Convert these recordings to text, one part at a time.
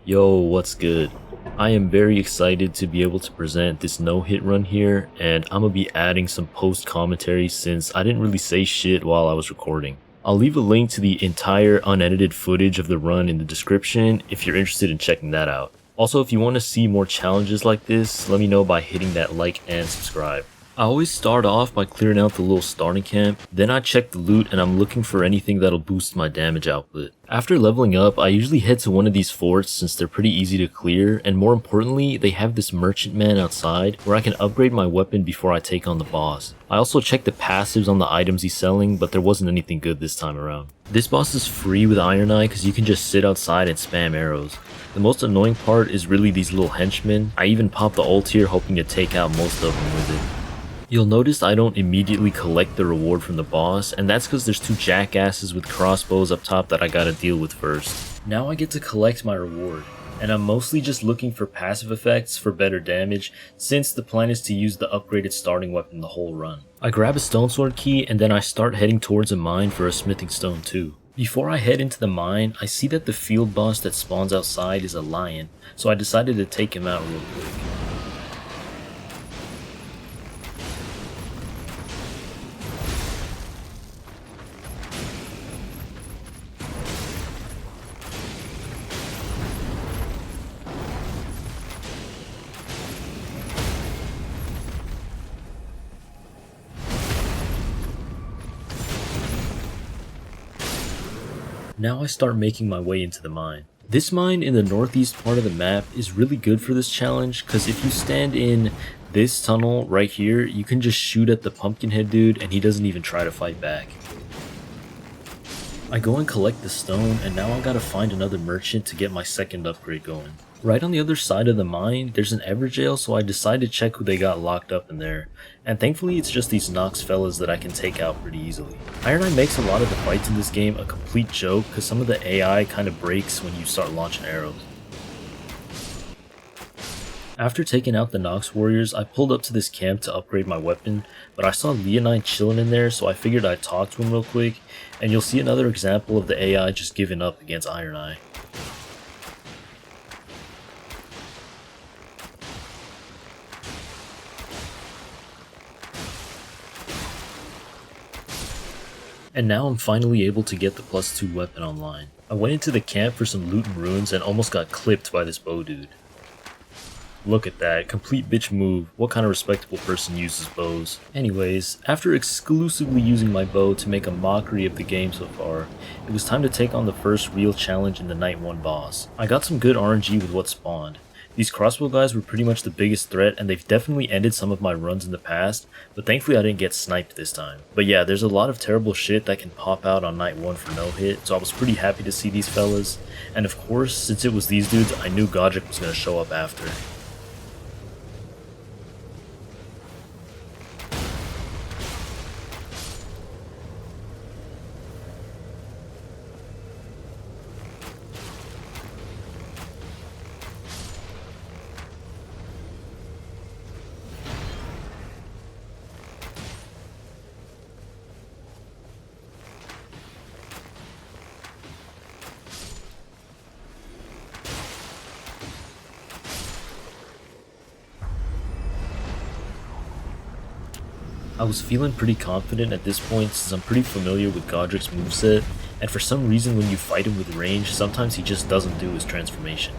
Yo, what's good? I am very excited to be able to present this no-hit run here, and I'm gonna be adding some post-commentary since I didn't really say shit while I was recording. I'll leave a link to the entire unedited footage of the run in the description if you're interested in checking that out. Also, if you want to see more challenges like this, let me know by hitting that like and subscribe. I always start off by clearing out the little starting camp, then I check the loot and I'm looking for anything that'll boost my damage output. After leveling up, I usually head to one of these forts since they're pretty easy to clear, and more importantly, they have this merchantman outside where I can upgrade my weapon before I take on the boss. I also check the passives on the items he's selling, but there wasn't anything good this time around. This boss is free with Iron Eye because you can just sit outside and spam arrows. The most annoying part is really these little henchmen. I even popped the ult here hoping to take out most of them with it. You'll notice I don't immediately collect the reward from the boss, and that's because there's two jackasses with crossbows up top that I gotta deal with first. Now I get to collect my reward, and I'm mostly just looking for passive effects for better damage since the plan is to use the upgraded starting weapon the whole run. I grab a stone sword key and then I start heading towards a mine for a smithing stone too. Before I head into the mine, I see that the field boss that spawns outside is a lion, so I decided to take him out real quick. Now I start making my way into the mine. This mine in the northeast part of the map is really good for this challenge because if you stand in this tunnel right here, you can just shoot at the pumpkinhead dude and he doesn't even try to fight back. I go and collect the stone and now I gotta find another merchant to get my second upgrade going. Right on the other side of the mine, there's an Everjail, so I decide to check who they got locked up in there. And thankfully it's just these Nox fellas that I can take out pretty easily. Iron Eye makes a lot of the fights in this game a complete joke because some of the AI kind of breaks when you start launching arrows. After taking out the Nox warriors, I pulled up to this camp to upgrade my weapon, but I saw Leonine chilling in there, so I figured I'd talk to him real quick, and you'll see another example of the AI just giving up against Iron Eye. And now I'm finally able to get the +2 weapon online. I went into the camp for some loot and ruins and almost got clipped by this bow dude. Look at that, complete bitch move. What kind of respectable person uses bows? Anyways, after exclusively using my bow to make a mockery of the game so far, it was time to take on the first real challenge in the Night 1 boss. I got some good RNG with what spawned. These crossbow guys were pretty much the biggest threat and they've definitely ended some of my runs in the past, but thankfully I didn't get sniped this time. But yeah, there's a lot of terrible shit that can pop out on Night 1 for no hit, so I was pretty happy to see these fellas. And of course, since it was these dudes, I knew Godric was gonna show up after. I was feeling pretty confident at this point since I'm pretty familiar with Godric's moveset, and for some reason when you fight him with range, sometimes he just doesn't do his transformation.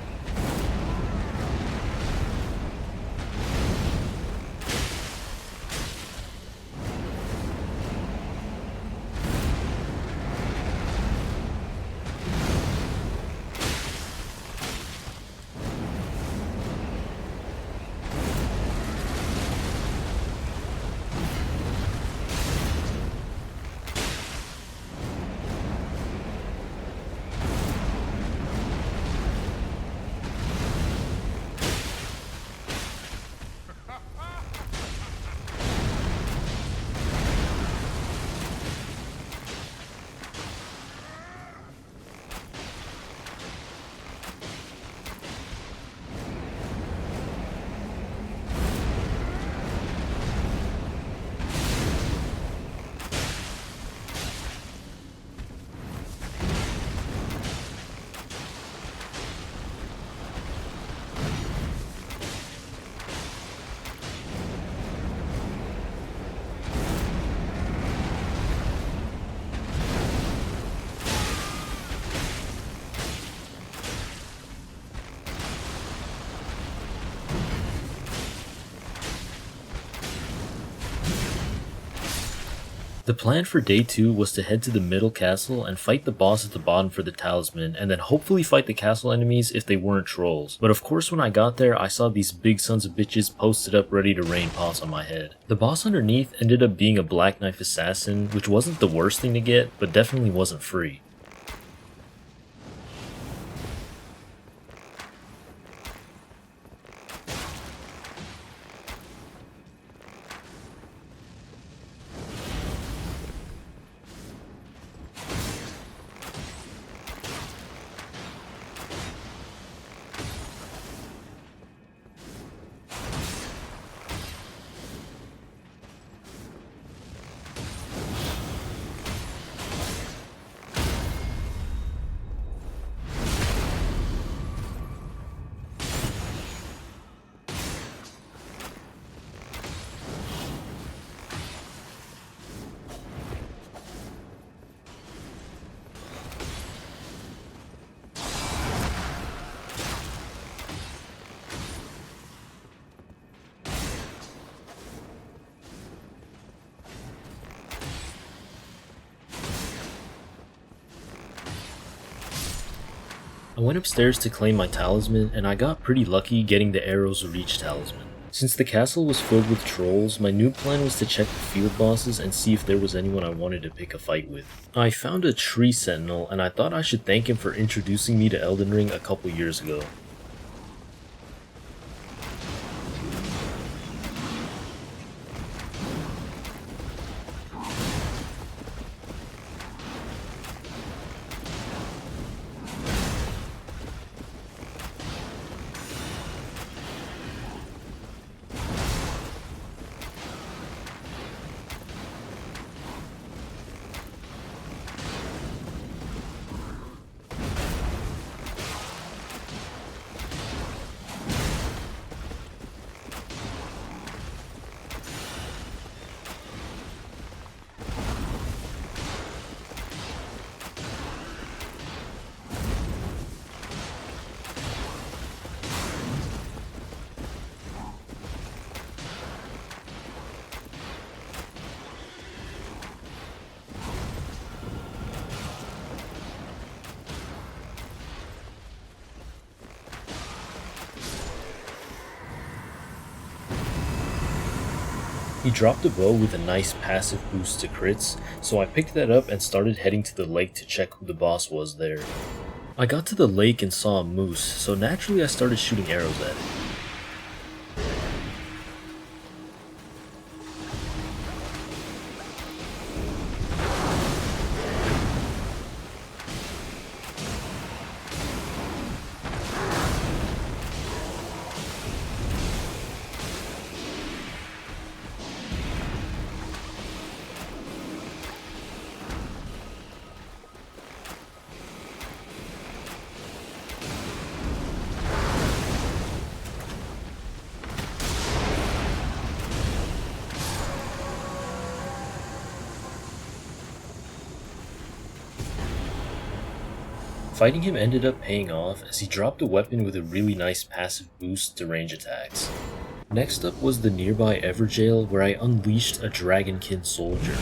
The plan for day 2 was to head to the middle castle and fight the boss at the bottom for the talisman, and then hopefully fight the castle enemies if they weren't trolls. But of course when I got there, I saw these big sons of bitches posted up ready to rain pots on my head. The boss underneath ended up being a Black Knife assassin, which wasn't the worst thing to get, but definitely wasn't free. I went upstairs to claim my talisman, and I got pretty lucky getting the Arrows Reach talisman. Since the castle was filled with trolls, my new plan was to check the field bosses and see if there was anyone I wanted to pick a fight with. I found a tree sentinel, and I thought I should thank him for introducing me to Elden Ring a couple years ago. He dropped a bow with a nice passive boost to crits, so I picked that up and started heading to the lake to check who the boss was there. I got to the lake and saw a moose, so naturally I started shooting arrows at it. Fighting him ended up paying off as he dropped a weapon with a really nice passive boost to range attacks. Next up was the nearby Everjail where I unleashed a Dragonkin soldier.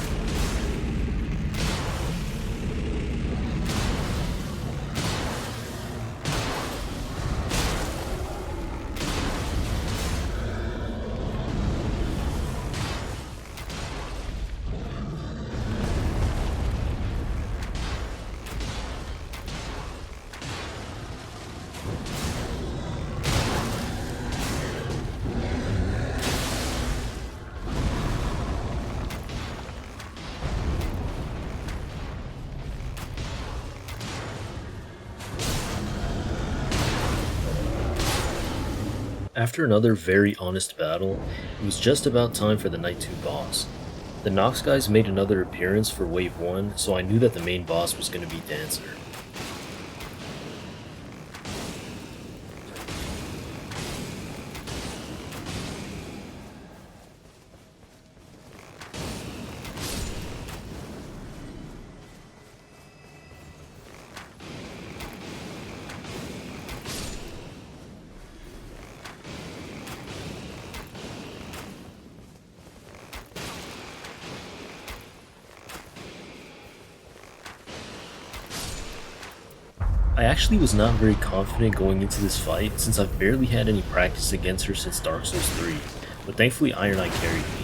After another very honest battle, it was just about time for the Night 2 boss. The Nox guys made another appearance for Wave 1, so I knew that the main boss was going to be Dancer. I actually was not very confident going into this fight since I've barely had any practice against her since Dark Souls 3, but thankfully Iron Knight carried me.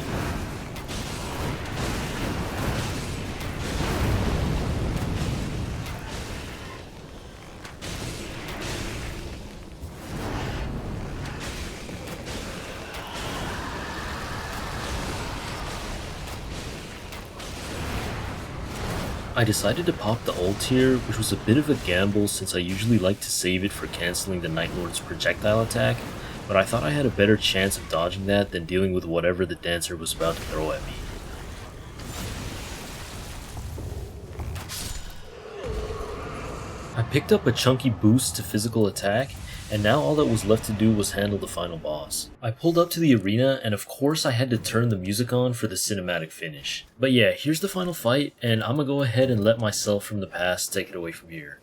I decided to pop the ult here, which was a bit of a gamble since I usually like to save it for cancelling the Night Lord's projectile attack, but I thought I had a better chance of dodging that than dealing with whatever the dancer was about to throw at me. I picked up a chunky boost to physical attack, and now all that was left to do was handle the final boss. I pulled up to the arena, and of course I had to turn the music on for the cinematic finish. But yeah, here's the final fight, and I'm gonna go ahead and let myself from the past take it away from here.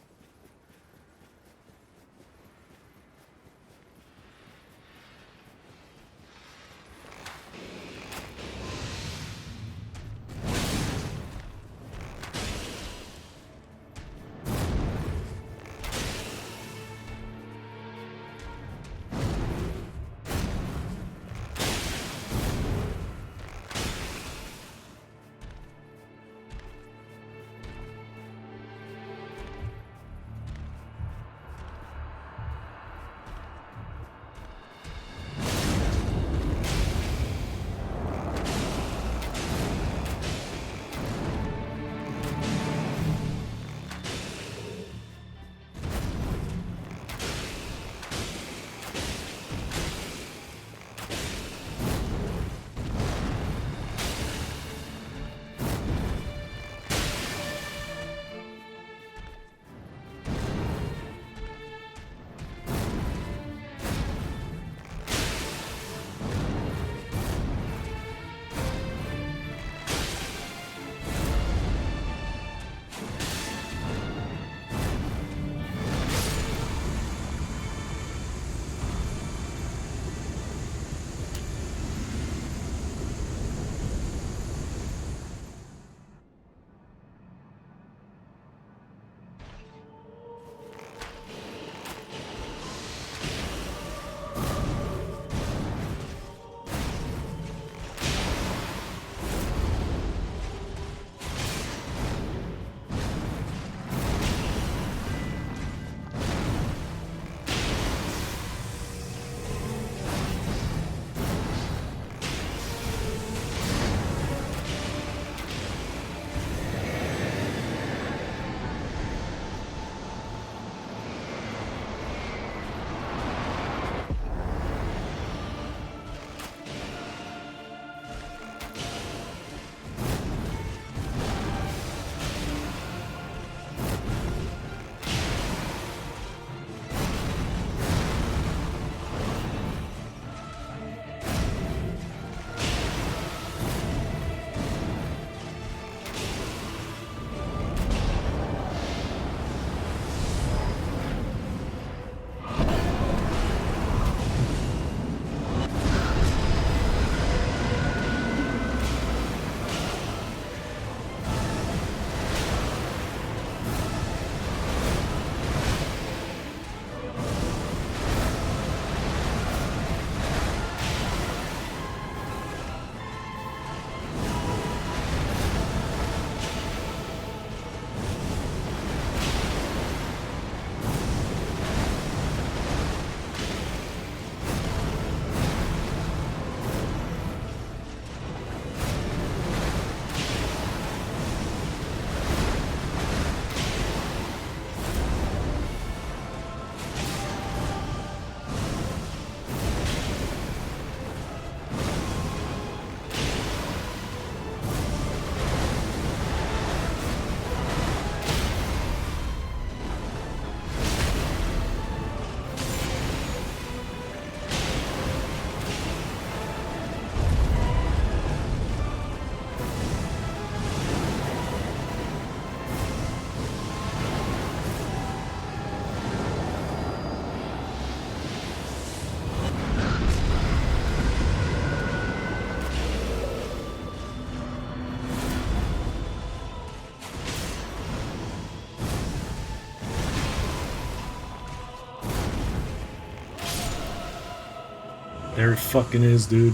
There it fucking is, dude.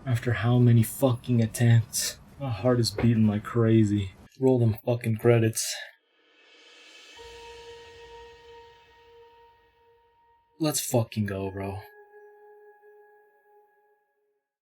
After how many fucking attempts? My heart is beating like crazy. Roll them fucking credits. Let's fucking go, bro.